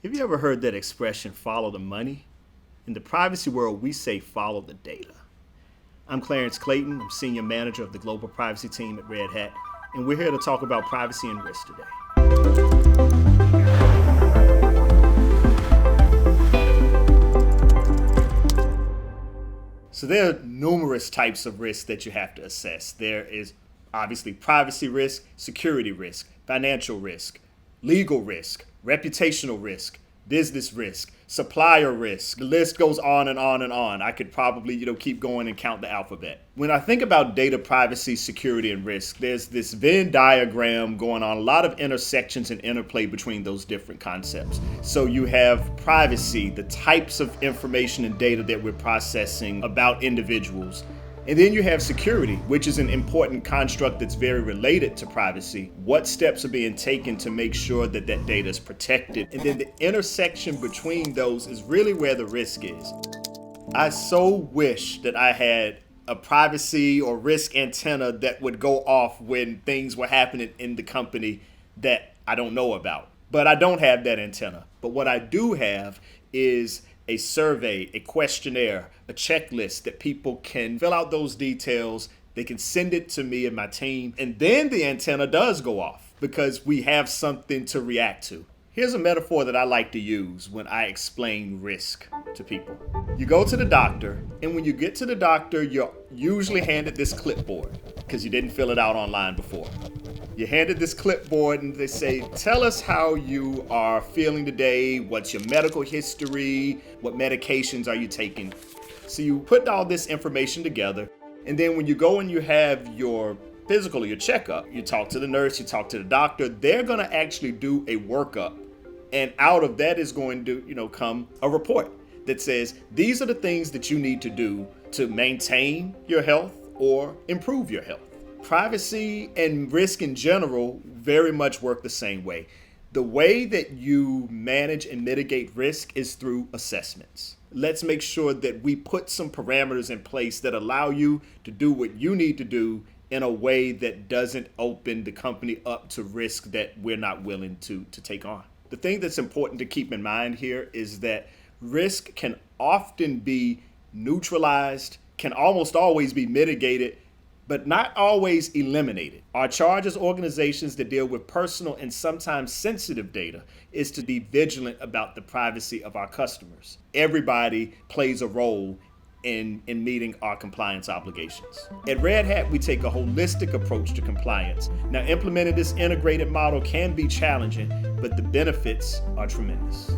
Have you ever heard that expression, follow the money? In the privacy world, we say follow the data. I'm Clarence Clayton. I'm Senior Manager of the Global Privacy Team at Red Hat, and we're here to talk about privacy and risk today. So there are numerous types of risks that you have to assess. There is obviously privacy risk, security risk, financial risk, legal risk, reputational risk, business risk, supplier risk. The list goes on and on and on. I could probably, keep going and count the alphabet. When I think about data privacy, security, and risk, there's this Venn diagram going on, a lot of intersections and interplay between those different concepts. So you have privacy, the types of information and data that we're processing about individuals. And then you have security, which is an important construct that's very related to privacy. What steps are being taken to make sure that that data is protected? And then the intersection between those is really where the risk is. I so wish that I had a privacy or risk antenna that would go off when things were happening in the company that I don't know about. But I don't have that antenna. But what I do have is a survey, a questionnaire, a checklist that people can fill out those details. They can send it to me and my team. And then the antenna does go off because we have something to react to. Here's a metaphor that I like to use when I explain risk to people. You go to the doctor, and when you get to the doctor, you're usually handed this clipboard because you didn't fill it out online before. You're handed this clipboard and they say, tell us how you are feeling today, what's your medical history, what medications are you taking. So you put all this information together, and then when you go and you have your physical or your checkup, you talk to the nurse, you talk to the doctor, they're gonna actually do a workup. And out of that is going to, come a report that says, these are the things that you need to do to maintain your health or improve your health. Privacy and risk in general very much work the same way. The way that you manage and mitigate risk is through assessments. Let's make sure that we put some parameters in place that allow you to do what you need to do in a way that doesn't open the company up to risk that we're not willing to take on. The thing that's important to keep in mind here is that risk can often be neutralized, can almost always be mitigated, but not always eliminated. Our charge as organizations that deal with personal and sometimes sensitive data is to be vigilant about the privacy of our customers. Everybody plays a role in meeting our compliance obligations. At Red Hat, we take a holistic approach to compliance. Now, implementing this integrated model can be challenging, but the benefits are tremendous.